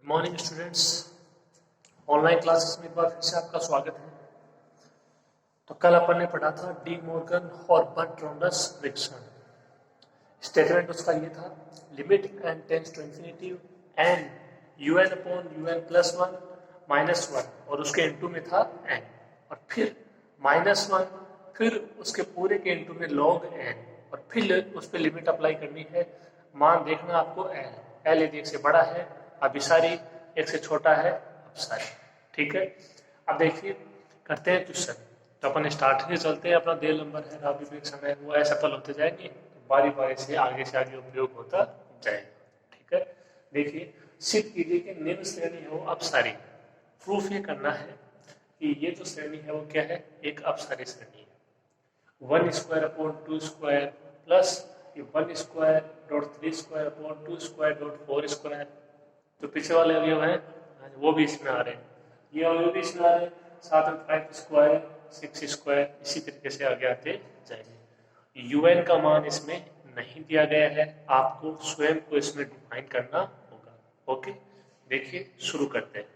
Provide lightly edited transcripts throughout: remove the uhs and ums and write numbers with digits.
Morning students, online classes में एक बार फिर से आपका स्वागत है। तो कल अपन ने पढ़ा था डी मॉर्गन और बर्ट्रांडस फ्रिक्शन। स्टेटमेंट उसका ये था, limit n tends to infinity n u n upon u n plus one minus one, और उसके इंटू में था एन, और फिर माइनस वन, फिर उसके पूरे के इंटू में लॉग एन, और फिर उस पर लिमिट अप्लाई करनी है। मान देखना आपको एल, एल यदि एक से बड़ा है अभिसारी, एक से छोटा है अपसारी। ठीक है, अब देखिए करते हैं क्वेश्चन। तो अपन स्टार्ट से चलते हैं, अपना देर नंबर है, राबी भी समय वो है, सफल होते जाएंगे, बारी बारी से आगे उपयोग होता जाएगा। ठीक है, देखिए सिद्ध कीजिए कि निम्न श्रेणी है वो अपसारी। प्रूफ ये करना है कि ये जो श्रेणी है वो क्या है, एक अपसारी श्रेणी है। One square upon two square plus one square dot three square upon two square dot four square, तो पीछे वाले अवयव हैं वो भी इसमें आ रहे हैं, ये अवयव भी इसमें आ रहे हैं, साथ में फाइव स्क्वायर सिक्स स्क्वायर, इसी तरीके से आगे आते जाएंगे। यूएन का मान इसमें नहीं दिया गया है, आपको स्वयं को इसमें डिफाइन करना होगा। ओके, देखिए शुरू करते हैं।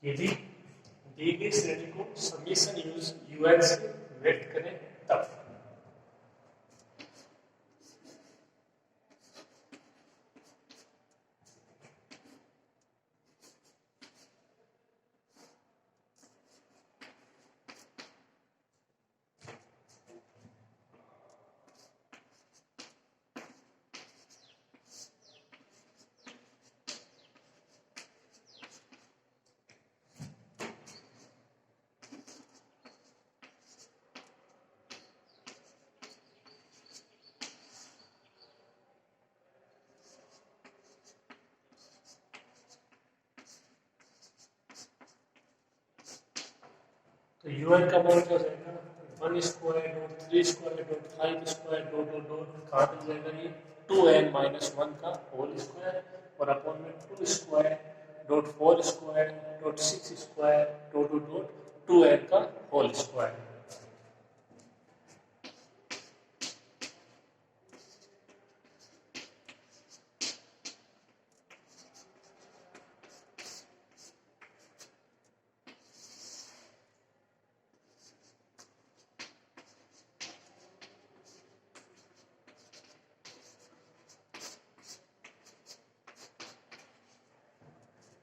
यदि दी गई श्रेणी को समीशन यूज यूएन से व्यक्त करें तब तो यूएन का मान क्या रहेगा, one square dot three square dot five square dot dot dot कहाँ तक जाएगा, ये टू एन माइनस वन का होल स्क्वायर, और अपॉन में two square dot four square dot six square dot dot dot two n का whole square.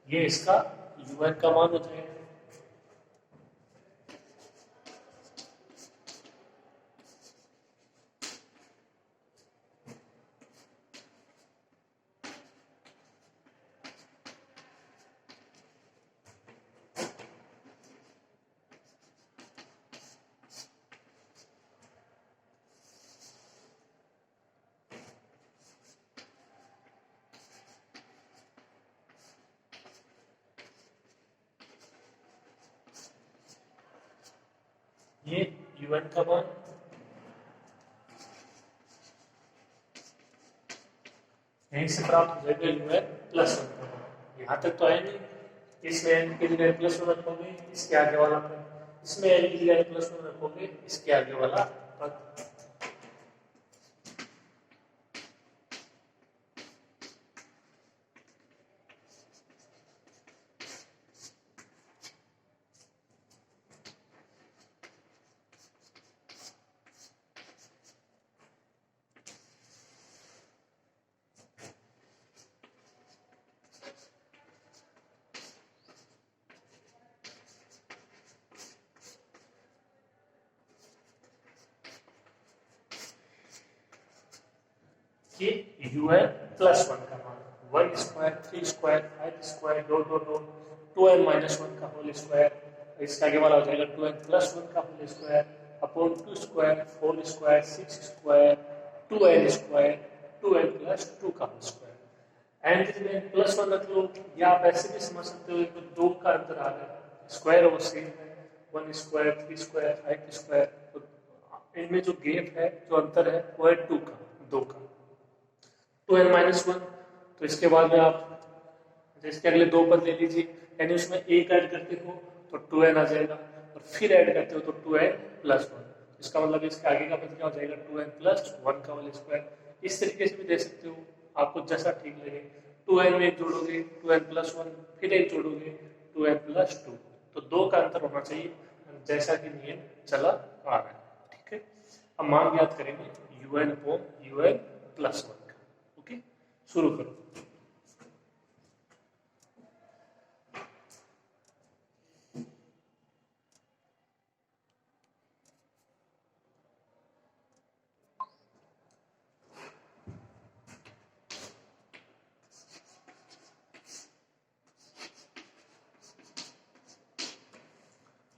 ये इसका यूएन का मान हो जाएगा। ये यूएन का मान यहीं से प्राप्त हो जाएगा यूएन प्लस वन का मान। यहाँ तक तो है नहीं, इसमें एन की जगह प्लस वन रखोगे, इसके आगे वाला पद, इसमें एन की जगह प्लस वन रखोगे, इसके आगे वाला पद। ये यूएन प्लस वन का मान, one square three square five square dot dot dot two n minus one का होल स्क्वायर, इसका आगे वाला हो जाएगा टू एन प्लस वन का whole square upon two square four square six square two n plus two का whole square. N की जगह प्लस वन रख लो, या आप ऐसे भी समझ सकते हो कि दो का अंतर आ गया, स्क्वायर वो सेम है, 1 स्क्वायर 3 स्क्वायर 5 स्क्वायर, तो इनमें जो गैप है, जो अंतर है, वो है 2 का, 2 का 2n-1। तो इसके बाद में आप जैसे अगले दो पद ले लीजिए, यानी उसमें एक ऐड करते हो तो 2n आ जाएगा, और फिर ऐड करते हो तो 2n+1। इसका मतलब इसके आगे का पद क्या हो जाएगा, 2n+1 का होल स्क्वायर। इस तरीके से भी दे सकते हो, आपको जैसा ठीक लगे। 2n में एक जोड़ोगे 2n+1, फिर एक जोड़ोगे 2n+2, तो दो का अंतर होना चाहिए, जैसा कि नियम चला आ रहा है। ठीक है, अब मान ज्ञात करेंगे un/un+1 का। ओके, शुरू करो।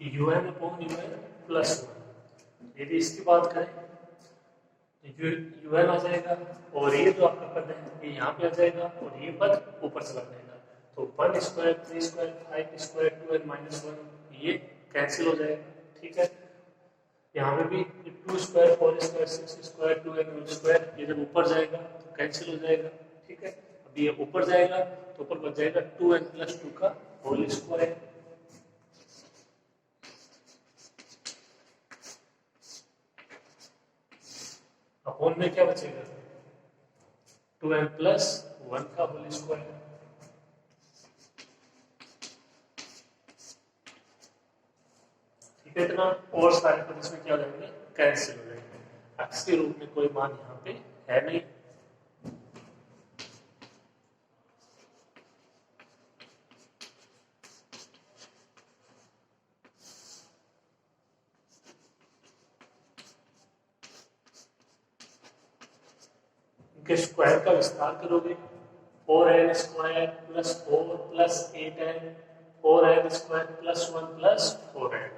un/un+1, यदि इसकी बात करें तो un आ जाएगा, और ये जो आपका पद है ये यहाँ पे आ जाएगा, और ये पद ऊपर चला जाएगा, तो 1 स्क्वायर 3 स्क्वायर 5 स्क्वायर 2n-1 ये कैंसिल हो जाएगा। ठीक है, यहाँ पे भी 2 स्क्वायर 4 स्क्वायर 6 स्क्वायर 2n² ये जब ऊपर जाएगा तो कैंसिल हो जाएगा। ठीक है, अब ये ऊपर जाएगा तो ऊपर बच जाएगा 2n+2 का होल स्क्वायर। अपॉन में क्या बचेगा, 2n+1 का होल स्क्वायर। ठीक है, इतना, और सारे पद इसमें क्या हो जाएंगे, कैंसिल हो जाएंगे। एक्स के रूप में कोई मान यहाँ पे है नहीं। इनके स्क्वायर का विस्तार करोगे, 4n² +4 + 8n, 4n² +1 + 4n।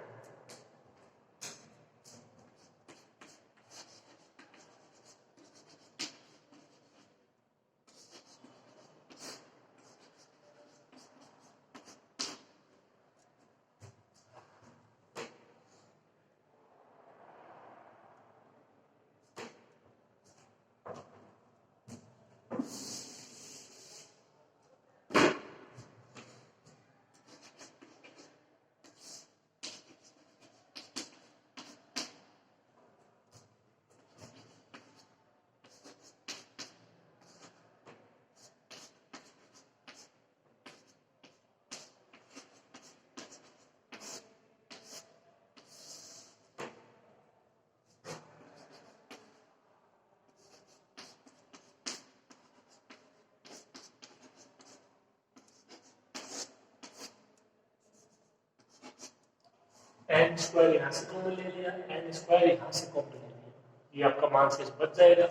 n² यहाँ से कॉमन ले लिया, n² यहाँ से कॉमन ले लिया, ये आपका मान शेष बच जाएगा।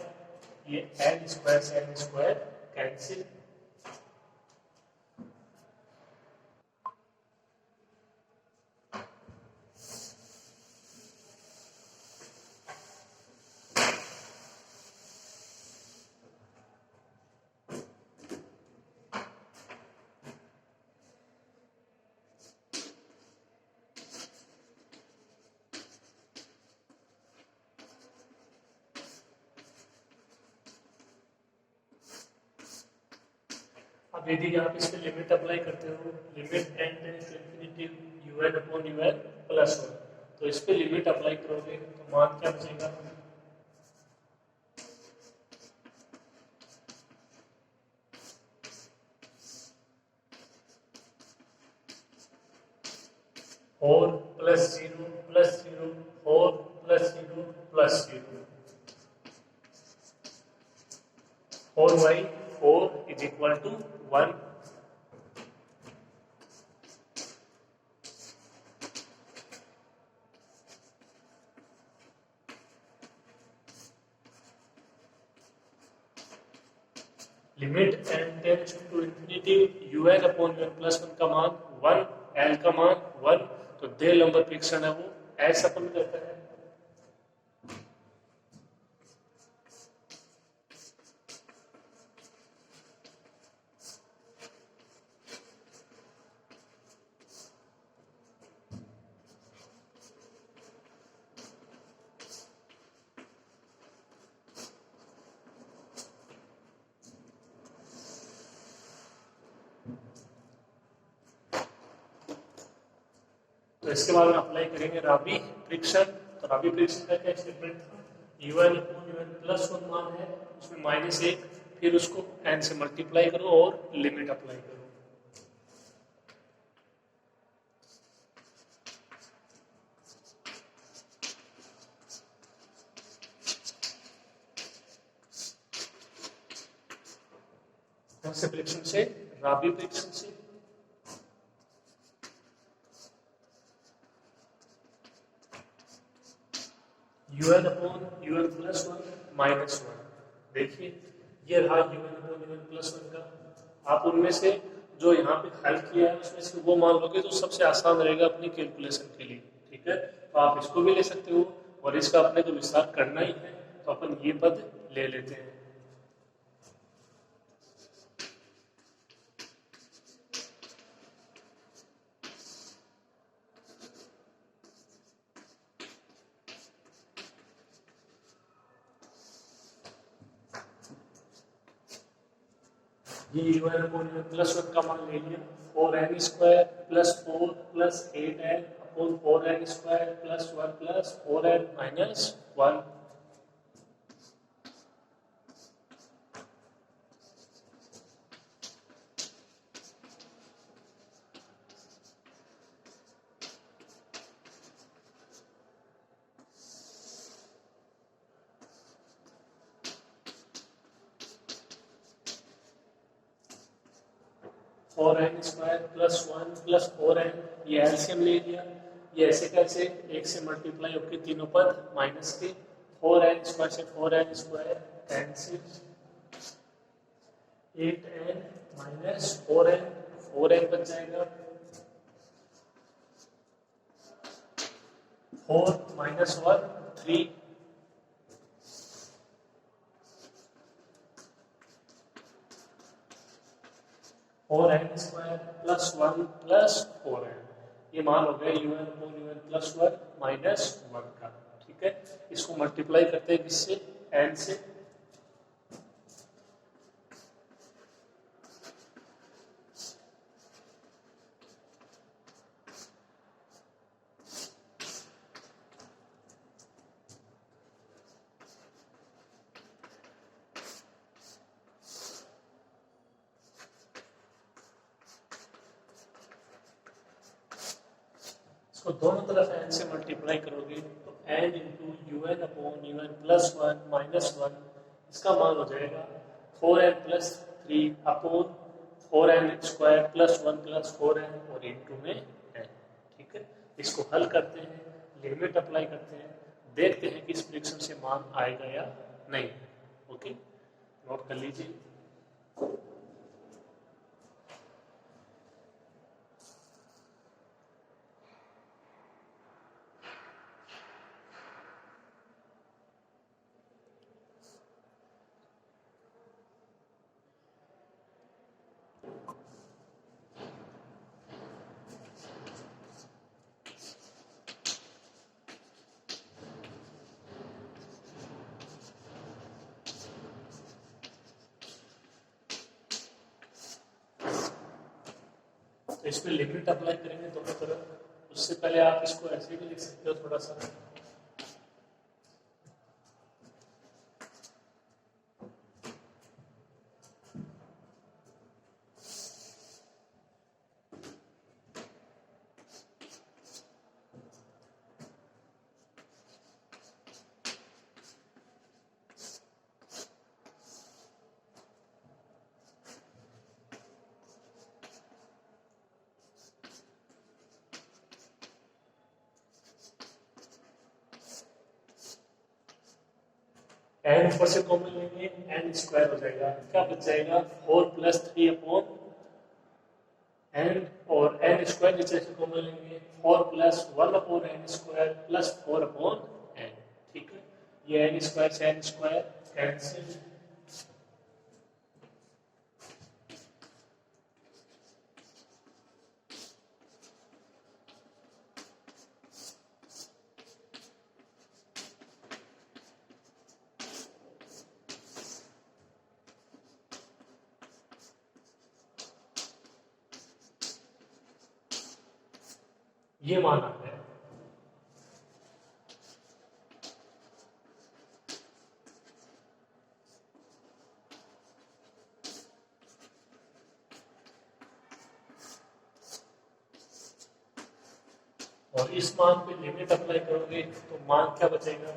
ये n² से n² कैंसिल। अब यदि आप इस पे लिमिट अप्लाई करते हो, limit n tends to infinity un/un+1, तो इस पे लिमिट अप्लाई करोगे तो मान क्या बचेगा, और +0 +0 और +0 +0, 4/4 = 1। Limit n tends to infinity un/un+1 का मान 1, l का मान 1, तो दे लंबर प्रेक्षण है वो ऐसा अपन करता है। तो इसके बाद में अप्लाई करेंगे राबी परीक्षण। तो राबी परीक्षण का क्या स्टेटमेंट था, un अपॉन un प्लस 1 मान है, उसमें -1, फिर उसको n से मल्टीप्लाई करो और लिमिट अप्लाई करो। कौन से परीक्षण से, राबी परीक्षण से। un अपॉन un प्लस 1 -1, देखिए ये रहा un अपॉन un प्लस 1 का। आप उनमें से जो यहाँ पे हल किया है उसमें से वो मान लोगे तो सबसे आसान रहेगा अपनी कैलकुलेशन के लिए, ठीक है। तो आप इसको भी ले सकते हो और इसका अपने को विस्तार करना ही है तो अपन ये पद ले लेते हैं। ये un अपॉन un प्लस 1 का मान ले लिया, 4n square plus 4 plus 8n upon 4n square plus 1 plus 4n minus 1। 4n square plus 1 plus 4n, ये एलसीएम ले लिया, ये ऐसे कैसे, एक से मल्टीप्लाई होकर तीनों पद माइनस के, 4n स्क्वायर से 4n square cancel, 8n minus 4n, 4n बच जाएगा, 4 minus 1 3, 4n square plus 1 plus 4n, ये मान हो गया un upon un plus 1 minus 1 का, ठीक है। इसको मल्टीप्लाई करते हैं किससे, n से, तो दोनों तरफ n से मल्टीप्लाई करोगे तो n into un upon un plus 1 minus 1, इसका मान हो जाएगा 4n plus 3 upon 4n square plus 1 plus 4n और इंटू में n, ठीक है। इसको हल करते हैं, लिमिट अप्लाई करते हैं, देखते हैं कि इस फ्रिक्शन से मान आएगा या नहीं। ओके, नोट कर लीजिए। तो इसमें लिमिट अप्लाई करेंगे दोनों तरफ। उससे पहले आप इसको ऐसे भी लिख सकते हो थोड़ा सा, n ऊपर से कॉमन लेंगे, n स्क्वायर हो जाएगा, क्या बच जाएगा 4 प्लस 3 अपॉन n, और n स्क्वायर नीचे से कॉमन लेंगे 4 plus 1 upon n square plus 4 upon n, ठीक है। ये n स्क्वायर से n स्क्वायर कैंसिल, ये मान आ गया। और इस मान पे लिमिट अप्लाई करोगे तो मान क्या बचेगा,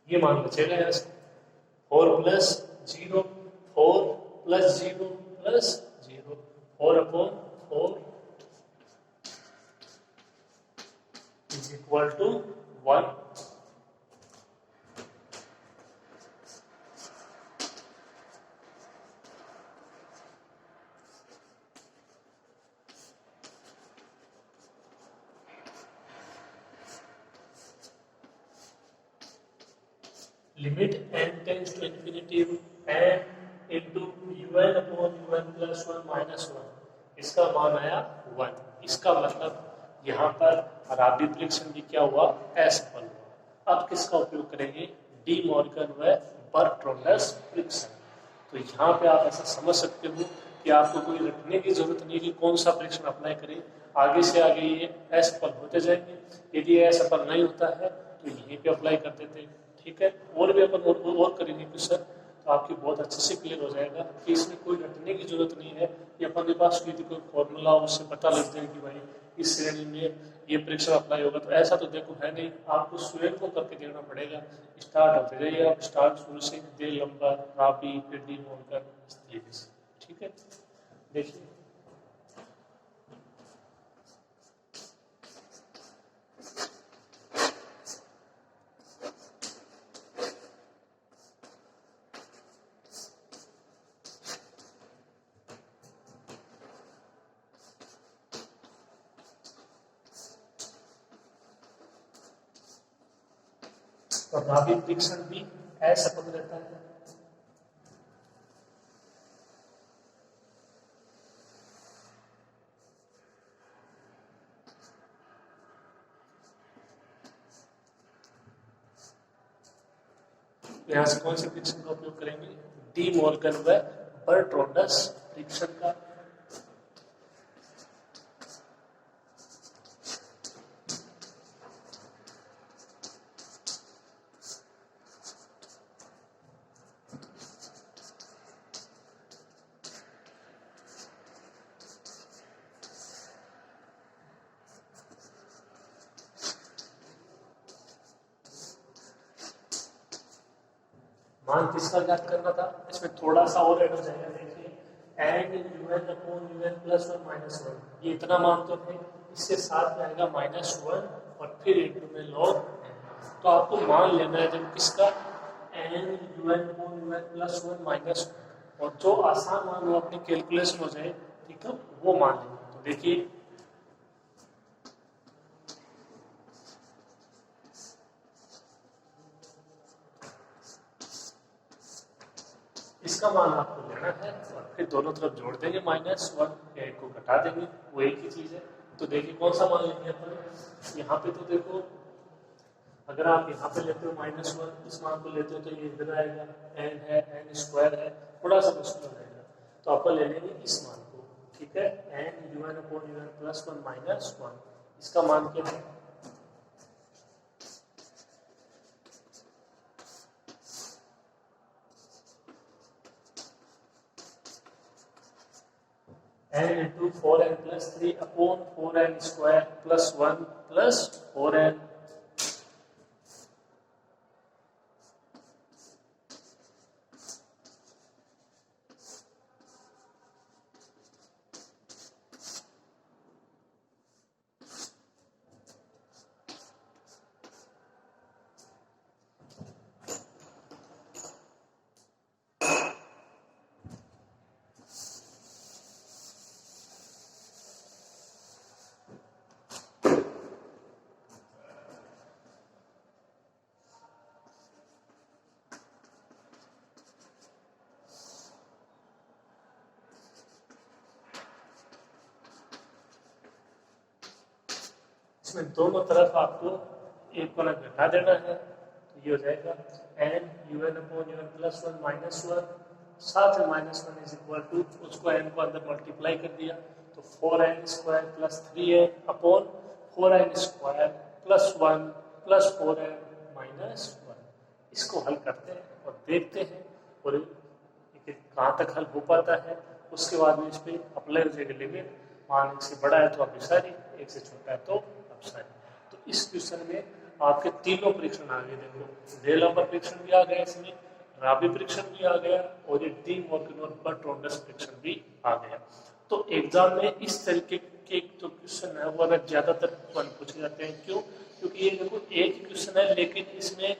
ये मान बचेगा यहाँ से 4+0, 4+0+0, 4/4 is equal to 1। Limit n tends to infinity n into un upon un plus 1 minus 1, इसका मान आया 1। इसका मतलब यहाँ पर राबी परीक्षण भी क्या हुआ, असफल हुआ। अब किसका उपयोग करेंगे, डी मॉर्गन व बर्ट्रांडस परीक्षण। तो यहाँ पे आप ऐसा समझ सकते हो कि आपको कोई रटने की जरूरत नहीं कि कौन सा परीक्षण अप्लाई करें, आगे से आगे ये असफल होते जाएंगे। यदि ये असफल नहीं होता है तो यहीं पे अप्लाई कर देते हैं, ठीक है। और भी अपन और करेंगे क्वेश्चन, तो आपकी बहुत अच्छे से क्लियर हो जाएगा कि इसमें कोई रटने की जरूरत नहीं है। ये अपने पास कोई फॉर्मूला उससे पता लग जाए कि भाई इस श्रेणी में ये परीक्षण अप्लाई होगा, तो ऐसा तो देखो है नहीं, आपको स्वयं को करके देखना पड़ेगा। स्टार्ट होते जाइए आप, स्टार्ट शुरू से दे लंबा राबी फिर डी मॉर्गन, ठीक है। देखिए और राबी परीक्षण भी असफल रहता है। यहाँ से कौन से परीक्षण का उपयोग करेंगे, डी मॉर्गन व बर्ट्रांडस परीक्षण का। मान किसका ज्ञात करना था, इसमें थोड़ा सा और ऐड हो जाएगा। देखिए and un upon un plus 1 minus 1, ये इतना मान तो है, इससे साथ में आएगा -1 और फिर इंटू में log। तो आपको मान लेना है जब किसका, n un upon un plus 1 minus 1, और जो आसान मान वो अपनी कैलकुलेशन हो जाए, ठीक है, वो मान लेंगे। तो देखिए इसका मान आपको लेना है और फिर दोनों तरफ जोड़ देंगे -1, एक को घटा देंगे, वो एक ही चीज है। तो देखिए कौन सा मान लेंगे अपन, यहाँ पे तो देखो अगर आप यहाँ पे लेते हो -1, इस मान को लेते हो तो ये इधर आएगा, n है, n स्क्वायर है, थोड़ा सा मुश्किल हो जाएगा। तो अपन ले लेंगे इस मान को, ठीक है, n un upon un plus 1 minus 1, इसका मान क्या है, n into 4n plus 3 upon 4n square plus 1 plus 4n। इसमें दोनों तरफ आपको एक वाला घटा देना है, तो ये हो जाएगा n u n upon u n plus one minus one, साथ में minus one is equal to उसको एन को अंदर मल्टीप्लाई कर दिया तो 4n square plus 3n upon 4n square plus 1 plus 4n minus 1। इसको हल करते हैं और देखते हैं और कहाँ तक हल हो पाता है। उसके बाद में इस पर अप्लाई हो जाएगी लिमिट, मान एक से बड़ा है तो अभिसारी, एक से छोटा है तो अपसारी। तो इस क्वेश्चन में आपके तीनों परीक्षण आ गए। देखो डे लंबर परीक्षण भी आ गया, इसमें राबी परीक्षण भी आ गया और ये डी मॉर्गन और बर्ट रॉन्डस परीक्षण भी आ गया। तो एग्जाम में इस तरीके के जो क्वेश्चन है वो अगर ज्यादातर पूछे जाते हैं। क्यों? क्योंकि ये देखो एक क्वेश्चन है लेकिन इसमें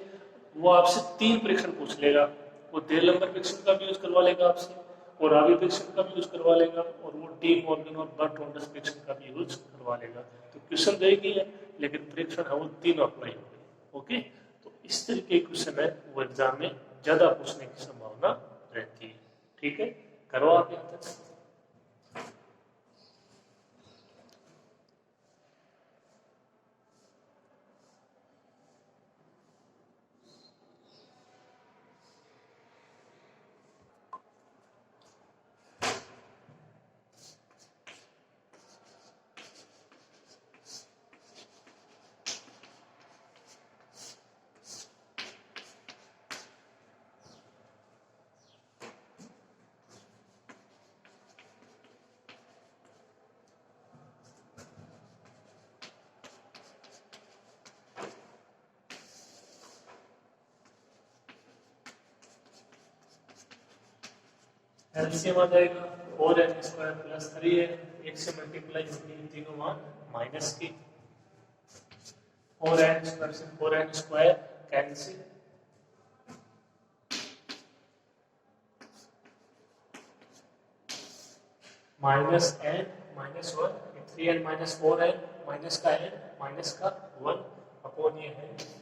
वो आपसे 3 परीक्षण पूछ लेगा। वो डे लंबर परीक्षण का भी यूज करवा लेगा आपसे, और राबी परीक्षण का भी यूज करवा लेगा, और वो डी मॉर्गन और बर्ट रॉन्डस परीक्षण का भी यूज करवा लेगा। तो क्वेश्चन तो एक ही है लेकिन परीक्षण है वो तीनों अप्लाई हो गए। ओके, तो इस तरीके के क्वेश्चन है वो एग्जाम में ज्यादा पूछने की संभावना रहती है। ठीक है, करो आप यहाँ तक। एलसीएम आ जाएगा 4n स्क्वायर प्लस 3n, एक से मल्टीप्लाई होती है तीनों मान माइनस की, 4n स्क्वायर से 4n square cancel, minus n minus 1, 3n minus 4n minus का n माइनस का 1 अपॉन ये है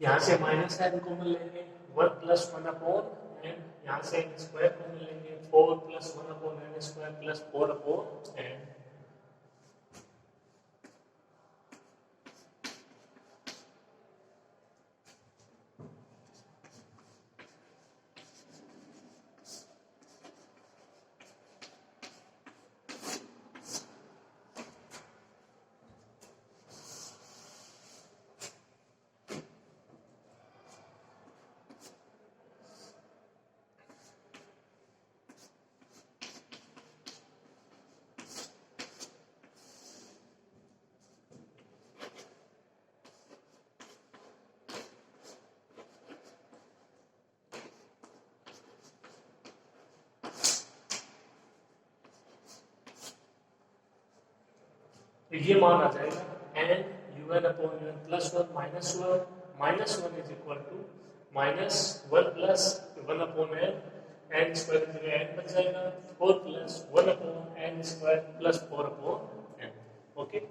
यहाँ से माइनस एन कॉमन लेंगे 1 प्लस 1 अपॉन एन, यहाँ से एन स्क्वायर कॉमन लेंगे 4 plus 1 upon N square plus 4 upon n. तो ये मान आ जाएगा n u n upon u n plus 1 minus 1 is equal to minus 1 plus 1 upon n, n square की जगह एन बच जाएगा 4 plus 1 upon N square plus 4 upon n. Okay,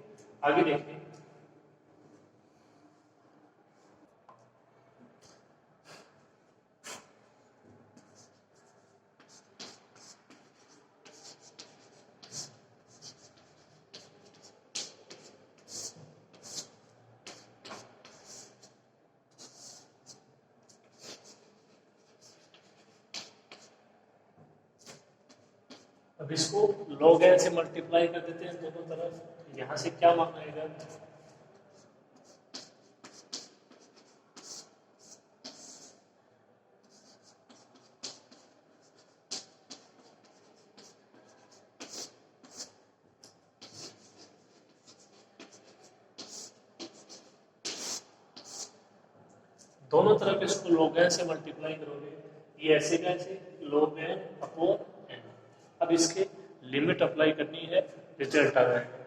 आगे देखिए अब इसको log n से मल्टीप्लाई कर देते हैं दोनों तरफ। यहाँ से क्या मान आएगा, दोनों तरफ इसको log n से मल्टीप्लाई करोगे, ये ऐसे का ऐसे log n अपॉन n। अब इसके लिमिट अप्लाई करनी है, रिजल्ट आ जाएगा।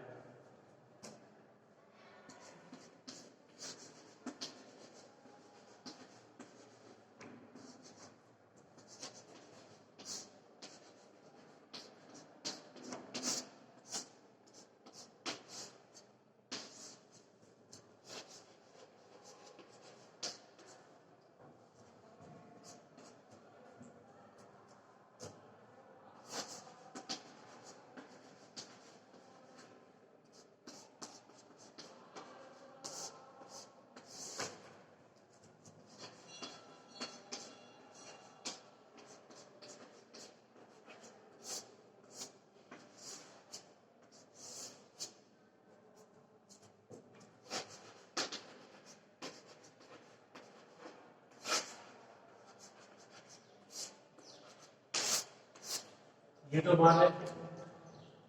ये तो मान है,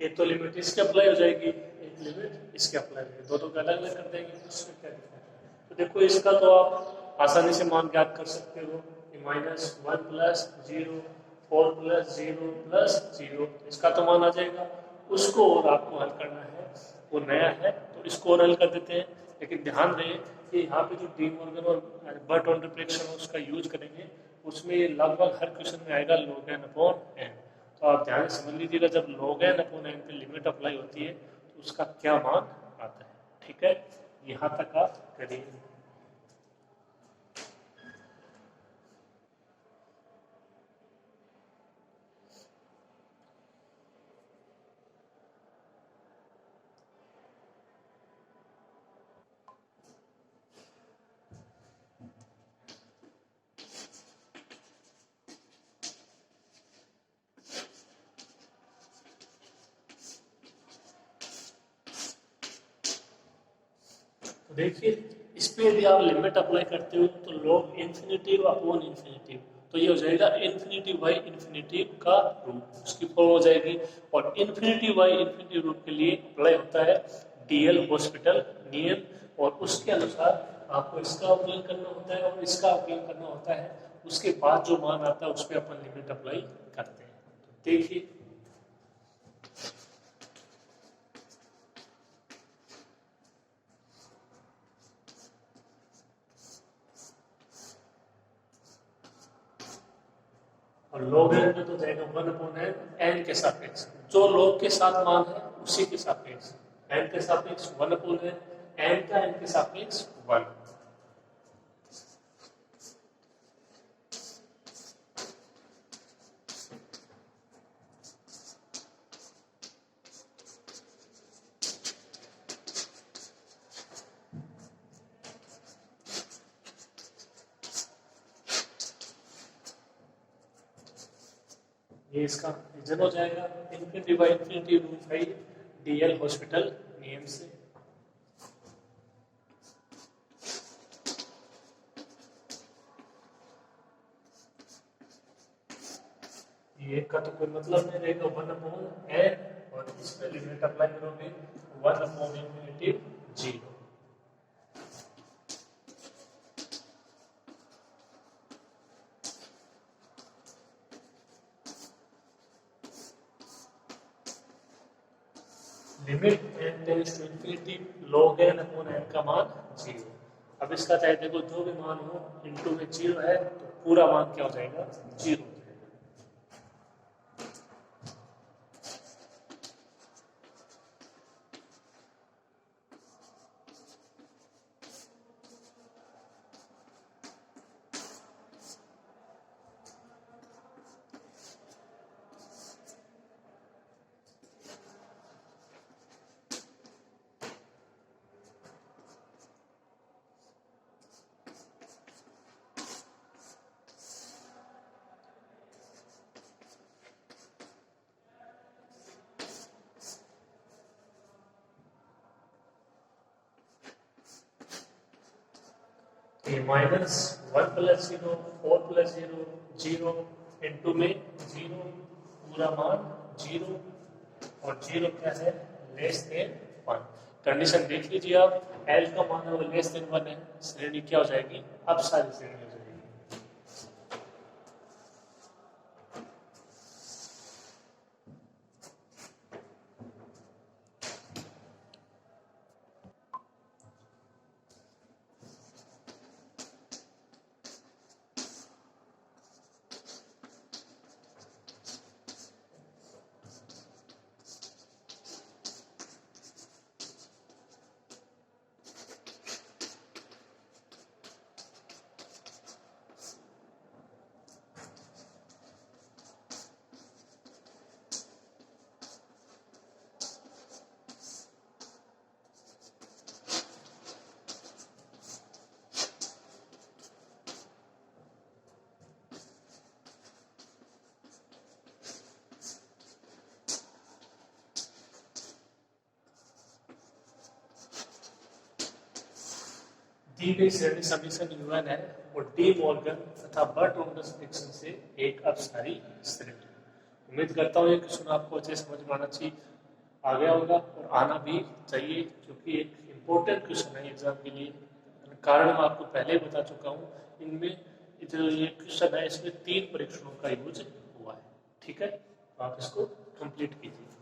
एक तो लिमिट इसके अप्लाई हो जाएगी, एक लिमिट इसके अप्लाई हो जाएगी, दोनों को अलग अलग कर देंगे, उसमें क्या दिक्कत है। तो देखो इसका तो आप आसानी से मान ज्ञात कर सकते हो कि -1 + 0 4 + 0 + 0, इसका तो मान आ जाएगा। उसको और आपको हल करना है, वो नया है तो इसको और हल कर देते हैं। लेकिन ध्यान दें कि यहाँ पे जो डी मॉर्गन और बर्ट ऑन रिफ्लेक्शन उसका यूज करेंगे, उसमें लगभग हर क्वेश्चन में आएगा log n अपॉन n। तो आप ध्यान से समझ लीजिएगा, जब log n अपॉन n पे लिमिट अप्लाई होती है तो उसका क्या मान आता है। ठीक है, यहाँ तक आप करिए। तो देखिए इस पे यदि आप लिमिट अप्लाई करते हो तो log इन्फिनिटिव अपॉन इन्फिनिटिव, तो ये हो जाएगा इन्फिनिटिव बाई इन्फिनिटिव का रूट, उसकी फॉर्म हो जाएगी। और इन्फिनिटिव बाई इन्फिनिटिव रूट के लिए अप्लाई होता है डीएल हॉस्पिटल नियम, और उसके अनुसार आपको इसका अवकलन करना होता है और इसका अवकलन करना होता है। उसके बाद जो मान आता है उस पर अपन लिमिट अप्लाई करते हैं। तो देखिए और log n में तो जाएगा 1 अपॉन n के सापेक्ष, जो log के साथ मान है उसी के सापेक्ष, n के सापेक्ष 1 अपॉन n का n के सापेक्ष 1। ये इसका रीजन हो जाएगा infinity by infinity root 5 D L hospital नियम से। ये का तो कोई मतलब नहीं रहेगा, 1 अपॉन n और इस पे लिमिट अप्लाई करोगे 1 upon infinity 0। Limit n tends to infinity log n upon n का मान 0। अब इसका चाहे देखो जो भी मान हो इनटू में 0 है तो पूरा मान क्या हो जाएगा 0 हो जाएगा। -1 + 0 4 + 0 0 इनटू में 0 पूरा मान 0 और 0 क्या है लेस देन 1। कंडीशन देख लीजिए आप, L का मान है वो लेस देन 1 है, श्रेणी क्या हो जाएगी अब सारी श्रेणी हो जाएगी। दी गई श्रेणी समीकरण UN है वो डी मॉर्गन तथा बर्ट रॉन्डस फ्रिक्शन से एक अपसारी श्रेणी। उम्मीद करता हूँ ये क्वेश्चन आपको अच्छे समझ में आना चाहिए, आ गया होगा और आना भी चाहिए क्योंकि एक इम्पोर्टेंट क्वेश्चन है एग्जाम के लिए। कारण मैं आपको पहले ही बता चुका हूँ, इनमें जो ये क्वेश्चन है इसमें 3 परीक्षणों का यूज हुआ है। ठीक है, तो आप इसको कंप्लीट कीजिए।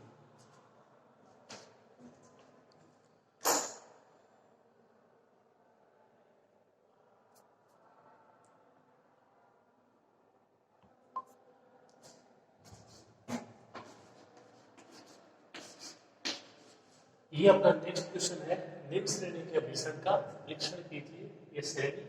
ये अपना नेक्स्ट क्वेश्चन है, निम्न श्रेणी के अभिसरण का परीक्षण कीजिए। ये श्रेणी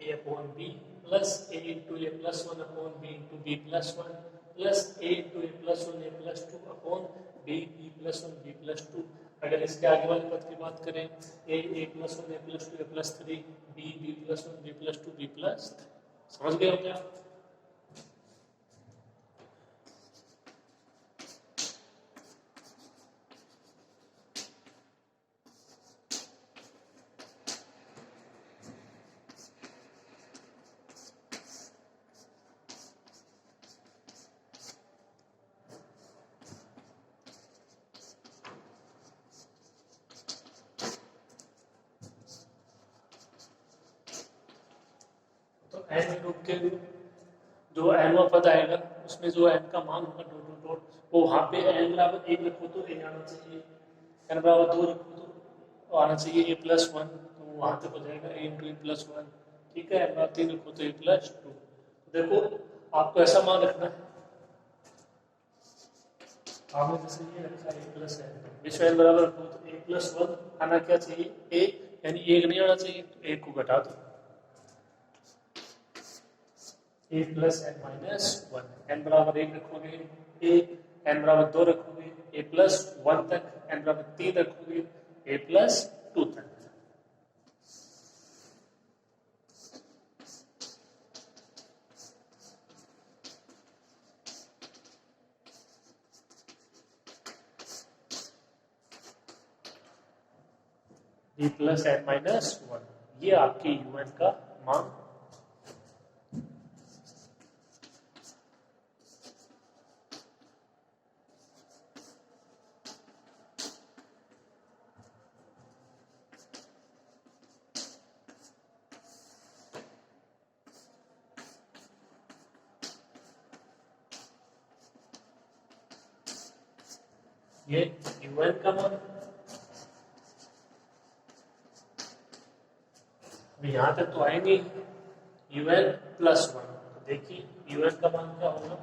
a upon b plus a into A plus 1 upon b into b plus 1 plus a into A plus 1 A plus 2 upon b b plus 1 b plus 2। अगर इसके आगे वाले पद की बात करें a plus 1 A plus 2 A plus 3 b b plus 1 b plus 2 b plus 3। समझ गए हो क्या? एन रूप के जो एनवा पद आएगा उसमें जो एन का मान होगा डॉट डॉट डॉट वो वहाँ पे एन बराबर 1 रखो तो ए आना चाहिए, एन बराबर 2 रखो तो आना चाहिए ए प्लस 1, तो वहाँ तक हो जाएगा ए इंटू ए प्लस 1। ठीक है, एन बराबर 3 रखो तो ए प्लस 2। देखो आपको ऐसा मान रखना है, आपने जैसे ये रखा ए प्लस एन, विश्व एन बराबर रखो तो ए प्लस 1 आना क्या चाहिए ए, यानी 1 नहीं आना चाहिए तो 1 को घटा दो ए प्लस एन माइनस 1। एन बराबर 1 रखोगे ए, एन बराबर 2 रखोगे ए प्लस 1 तक, एन बराबर 3 रखोगे ए प्लस 2 तक। ए प्लस एन माइनस 1 ये आपके UN का मान। ये UN का मान यहां तक तो आएंगे UN प्लस 1। तो देखिए UN का मान क्या होगा,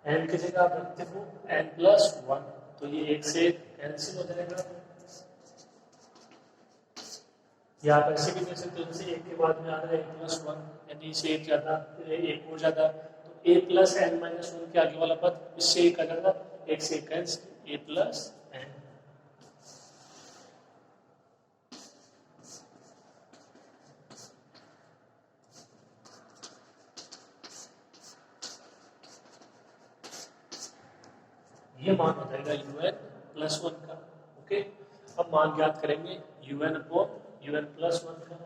n की जगह आप रखते हो n प्लस 1 तो ये 1 से कैंसिल हो जाएगा, या आप ऐसे भी दे सकते हो जैसे 1 के बाद में आ रहा है a प्लस 1 यानी इससे 1 ज्यादा 1 और ज्यादा तो a प्लस एन माइनस 1 के आगे वाला पद इससे 1 आ जाएगा, 1 से कैंसिल a प्लस एन। ये मान हो जाएगा UN प्लस 1 का। ओके, अब मान ज्ञात करेंगे UN अपॉन UN प्लस 1 का।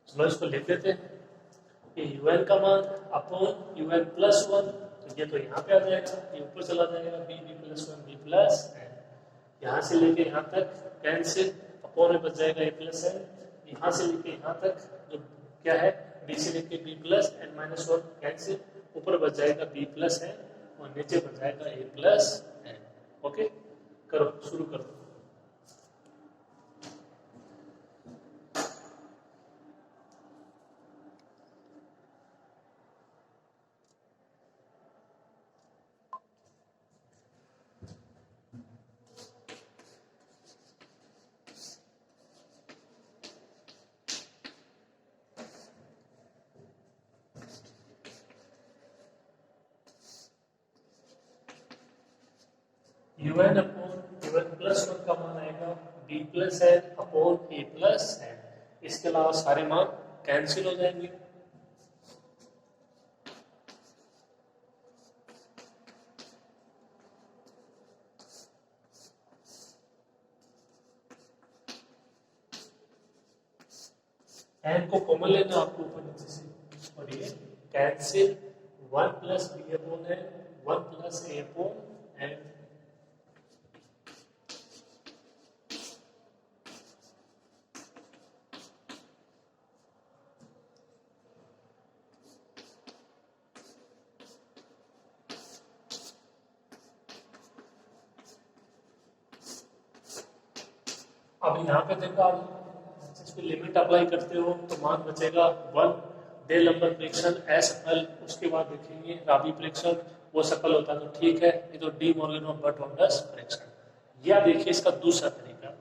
चलो इसको लिख लेते हैं कि UN का मान अपॉन UN प्लस 1, तो ये तो यहाँ पे आ जाएगा, ये ऊपर चला जाएगा b b plus 1 b plus n, यहाँ से लेके यहाँ तक कैंसिल, अपॉन में बच जाएगा a प्लस एन, यहाँ से लेके यहाँ तक जो क्या है b से लेके b plus n minus 1 cancel, ऊपर बच जाएगा b प्लस एन और नीचे बन जाएगा ए प्लस एन। ओके, करो, शुरू करो। un upon un plus one का मान आएगा b प्लस एन अपॉन ए प्लस एन। इसके अलावा सारे मान कैंसिल हो जाएंगे। एन को कॉमन लेना आपको ऊपर नीचे से, और ये cancel, one plus B upon N, one plus ए अपॉन एन। अब यहाँ पे देखो आप इस पे लिमिट अप्लाई करते हो तो मान बचेगा वन। डे लंबर प्रेक्षण असफल, उसके बाद देखेंगे राबी प्रेक्षण, वो सफल होता है तो ठीक है, ये तो डी मॉर्गन और बर्ट रॉन्डस प्रेक्षण। या देखिए इसका दूसरा तरीका,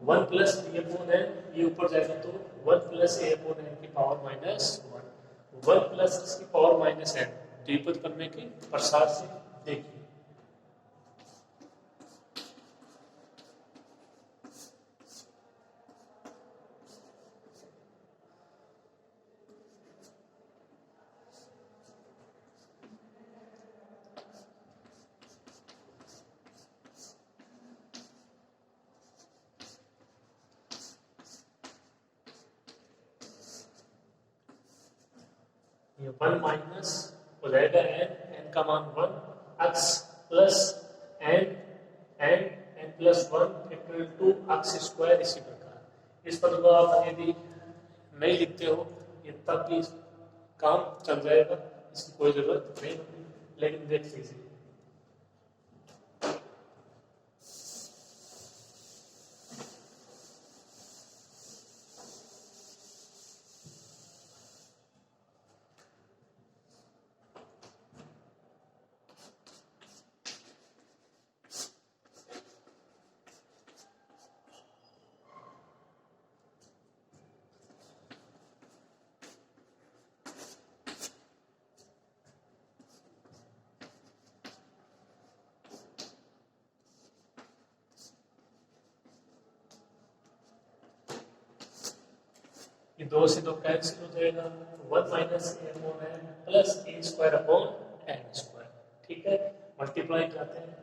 one plus B upon n, ये ऊपर जाएगा तो वन प्लस ए अपॉन एन की power minus one, one plus इसकी पावर माइनस एन, द्विपद करने के प्रसार से देखिए। ये वन माइनस हो जाएगा एन, एन का मान one, x plus n, n, n plus one equal to x square. इसी प्रकार इस पद को आप यदि नहीं लिखते हो ये तब भी काम चल जाएगा, इसकी कोई जरूरत नहीं होगी, लेकिन देख लीजिए। ये दो से दो कैंसिल हो जाएगा, वन माइनस ए अपॉन एन प्लस ए स्क्वायर अपॉन एन स्क्वायर। ठीक है, मल्टीप्लाई करते हैं।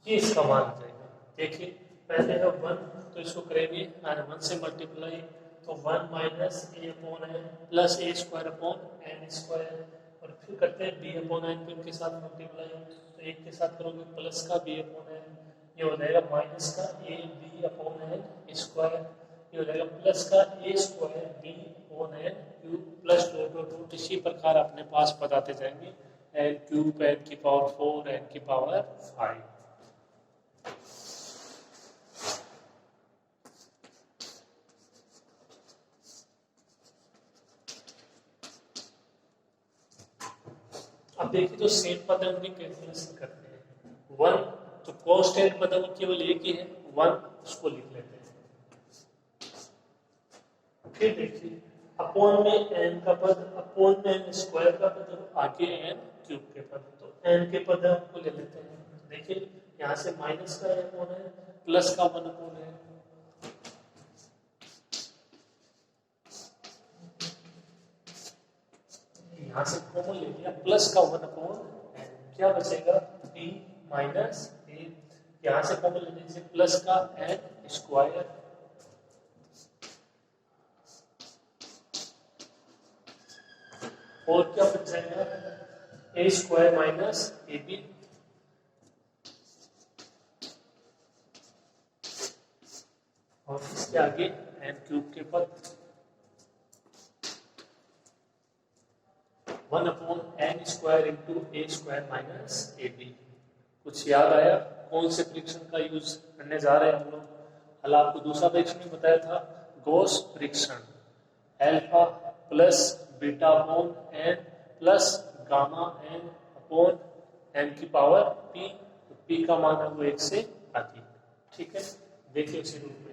ये इसका मान आ जाएगा। देखिए पहले है वन, तो इसको करेंगे वन से मल्टीप्लाई, तो वन माइनस ए अपॉन एन प्लस ए स्क्वायर अपॉन एन स्क्वायर, और फिर करते हैं बी अपॉन एन को इनके साथ मल्टीप्लाई, तो एक के साथ करोगे प्लस का बी अपॉन एन, ये हो जाएगा माइनस का A B upon N square, ये हो जाएगा प्लस का A square B upon N cube plus root. इसी प्रकार अपने पास बताते जाएंगे एन क्यूब, एन की पावर 4, एन की पावर 5। अब देखिए जो सेम पद उनकी कैलकुलेशन करते हैं, वन तो कांस्टेंट पद केवल एक ही है, वन उसको लिख लेते हैं। फिर देखिए अपॉन में एन का पद, अपॉन में एन स्क्वायर का पद, आगे एन क्यूब के पद, तो एन के पद को ले लेते हैं। देखिए यहाँ से माइनस का अपॉन है, प्लस का वन अपॉन है, यहाँ से कॉमन ले लिया, प्लस का 1/n, क्या बचेगा p माइनस a, यहाँ से कॉमन लेने से प्लस का n स्क्वायर, और क्या बच जाएगा a स्क्वायर माइनस ab, और इसके आगे n क्यूब के पद 1/n square into a square minus ab। कुछ याद आया कौन से परीक्षण का यूज करने जा रहे हैं हम लोग? कल आपको दूसरा परीक्षण भी बताया था, गॉस परीक्षण, alpha plus beta upon n plus gamma n upon n की पावर p, तो p का मान है वो 1 से अधिक। ठीक है, देखिए उसी रूप में है।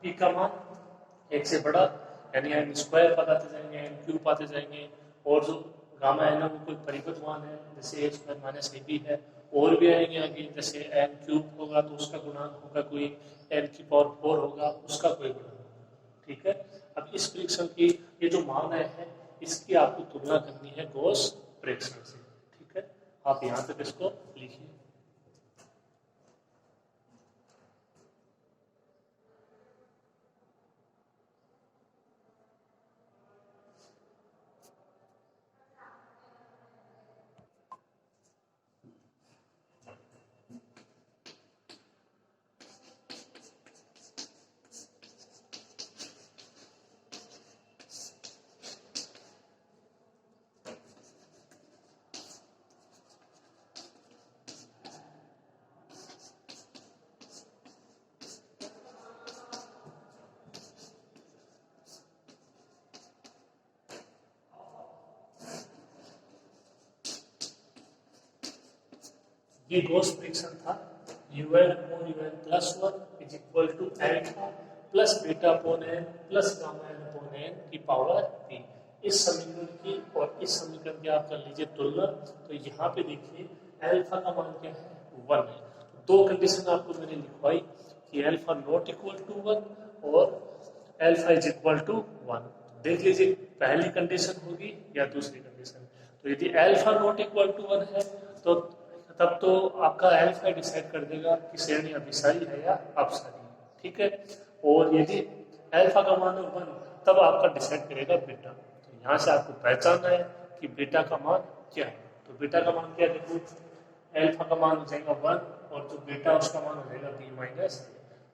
p का मान 1 से बड़ा, यानी n स्क्वायर पद आते जाएंगे, n क्यूब आते जाएंगे, और जो गामा है ना वो कोई परिपथ मान है, जैसे a स्क्वायर माइनस ab है, और भी आएंगे आगे, जैसे n क्यूब होगा तो उसका गुणांक होगा कोई, n की पावर 4 होगा उसका कोई गुणांक। ठीक है, अब इस परीक्षण की ये जो मान आए हैं इसकी आपको तुलना करनी है गॉस परीक्षण से। ठीक है, आप यहाँ तक इसको लिखिए। ये गॉस परीक्षण था, un upon un plus 1 is equal to alpha plus beta upon n plus gamma n upon n की पावर p। इस समीकरण की और इस समीकरण की आप कर लीजिए तुलना, तो यहाँ पे देखिए अल्फा का मान क्या है 1 है, तो दो कंडीशन आपको मैंने लिखवाई कि अल्फा नॉट इक्वल टू 1 और अल्फा इज इक्वल टू 1। देख लीजिए पहली कंडीशन होगी या दूसरी कंडीशन, तो यदि अल्फा नॉट इक्वल टू 1 है तो तब तो आपका अल्फा डिसाइड कर देगा कि श्रेणी अभिसारी है या अपसारी है। ठीक है, और यदि अल्फा का मान 1 तब आपका डिसाइड करेगा बीटा। तो यहाँ से आपको पहचानना है कि बीटा का मान क्या है, तो बीटा का मान क्या देखो, अल्फा का मान हो जाएगा 1 और जो बीटा उसका मान हो जाएगा b माइनस।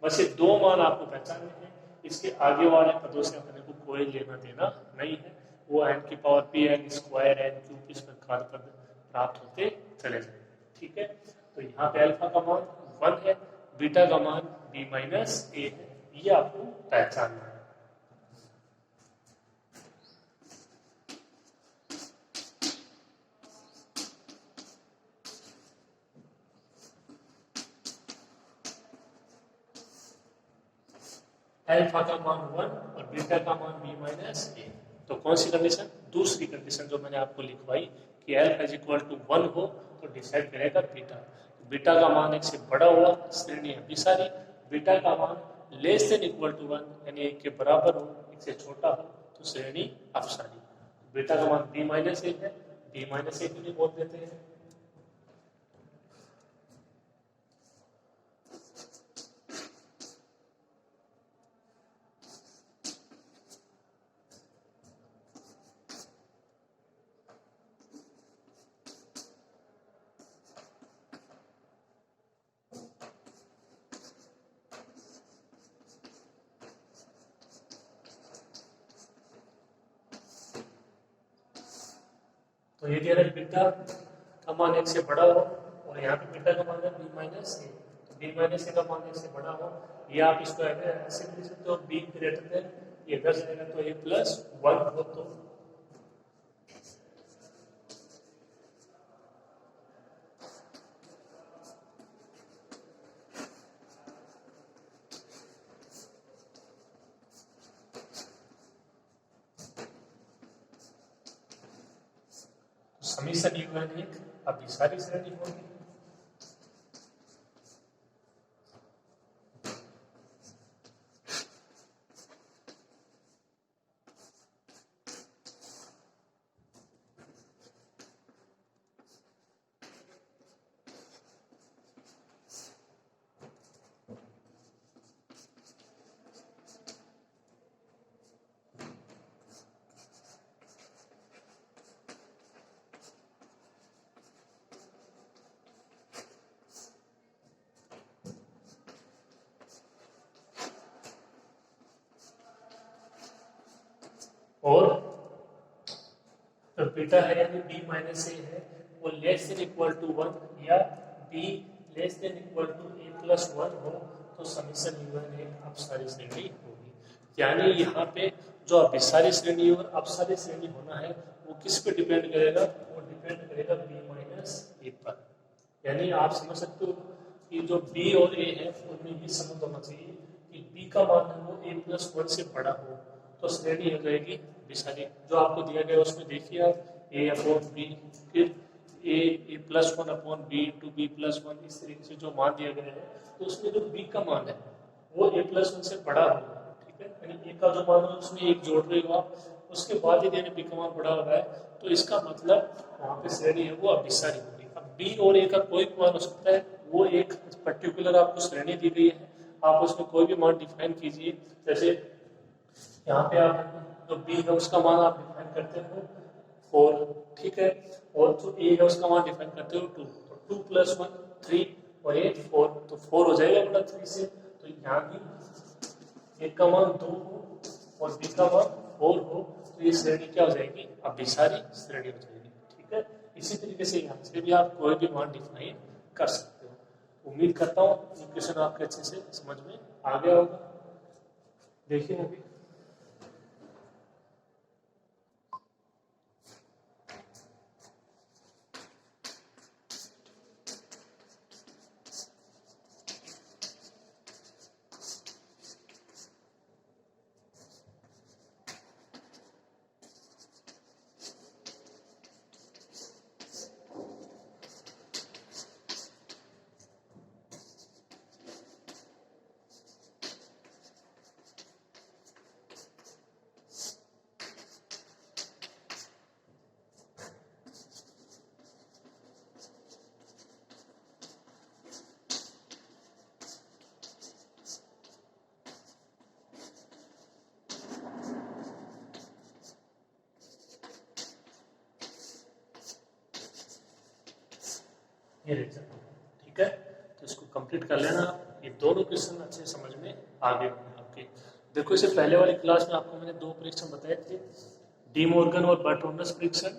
बस ये दो मान आपको पहचानने हैं, इसके आगे वाले पदों से अपने को कोई लेना देना नहीं है, वो n की power p n square n cube इस प्रकार पद प्राप्त होते चले जाए। ठीक है, तो यहाँ पे अल्फा का मान 1 है, बीटा का मान b माइनस a है, ये आपको पहचानना है। अल्फा का मान 1 और बीटा का मान b माइनस a। तो कौन सी कंडीशन? दूसरी कंडीशन जो मैंने आपको लिखवाई कि अल्फा इज इक्वल टू 1 हो तो डिसाइड करेगा बीटा। बीटा का मान 1 से बड़ा हुआ श्रेणी अभिसारी, बीटा का मान लेस देन इक्वल टू 1 यानी 1 के बराबर हो, 1 से छोटा हो तो श्रेणी अपसारी। बीटा का मान b माइनस a है, b माइनस a क्यों बोल देते हैं? तो ये दिया बीटा का मान 1 से बड़ा हो और यहाँ पे बीटा का मान है b माइनस ए, तो b माइनस ए का मान 1 से बड़ा हो, या आप इसको ऐसे लिख सकते हो b ग्रेटर देन, ये इधर जाएगा तो a प्लस 1 हो, तो समीशन u1 एक अभी सारी श्रेणी होगी। और तो बीटा है यानी b माइनस ए है वो लेस देन इक्वल टू 1 या b less than equal to a plus 1 हो, तो समीशन u1 एक अपसारी श्रेणी होगी। यानी यहाँ पे जो अभिसारी श्रेणी और अपसारी श्रेणी होना है वो किस पे डिपेंड करेगा, वो डिपेंड करेगा b माइनस ए पर। यानी आप समझ सकते हो कि जो b और a है उनमें ये संबंध होना चाहिए कि b का मान है वो a प्लस 1 से बड़ा हो, तो श्रेणी हो जाएगी विसारी। जो आपको दिया गया उसमें देखिए आप a अपॉन बी, फिर a plus 1 upon b into b plus 1, इस तरीके से जो मान दिया गया है तो उसमें जो b का मान है वो a प्लस 1 से बड़ा होगा, ठीक है। यानी a का जो मान है उसमें एक जोड़ रहे हो आप, उसके बाद यदि b का मान बड़ा हो रहा है तो इसका मतलब वहाँ पे श्रेणी है वो अभिसारी होगी। अब b और a का कोई भी मान हो सकता है, वो एक पर्टिकुलर आपको श्रेणी दी गई है, आप उसमें कोई भी मान डिफाइन कीजिए। जैसे यहाँ पे आप जो b है उसका मान आप डिफाइन करते हो 4, ठीक है, और जो a है उसका मान डिफाइन करते हो 2, तो 2 प्लस 1 3 और 8 4, तो 4 हो जाएगा बड़ा 3 से, तो यहाँ भी a का मान 2 हो और b का मान 4 हो, तो ये श्रेणी क्या हो जाएगी, अभिसारी श्रेणी हो जाएगी, ठीक है। इसी तरीके से यहाँ से भी आप कोई भी मान डिफाइन कर सकते हो। उम्मीद करता हूँ ये क्वेश्चन आपके अच्छे से समझ में आ गया होगा। देखिए अभी ये रिजल्ट, ठीक है, तो इसको कंप्लीट कर लेना। ये दोनों क्वेश्चन अच्छे समझ में आ गए आपके। देखो इससे पहले वाली क्लास में आपको मैंने 2 परीक्षण बताए थे, डी मॉर्गन और बर्टोनस परीक्षण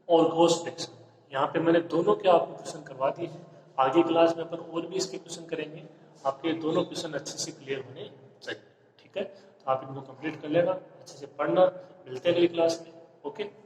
और गोस परीक्षण। यहाँ पे मैंने दोनों के आपको क्वेश्चन करवा दिए हैं। आगे क्लास में अपन और भी इसके क्वेश्चन करेंगे, आपके दोनों क्वेश्चन अच्छे से क्लियर होने चाहिए, ठीक है। तो आप इनको कंप्लीट कर लेना, अच्छे से पढ़ना। मिलते हैं अगली क्लास में, ओके।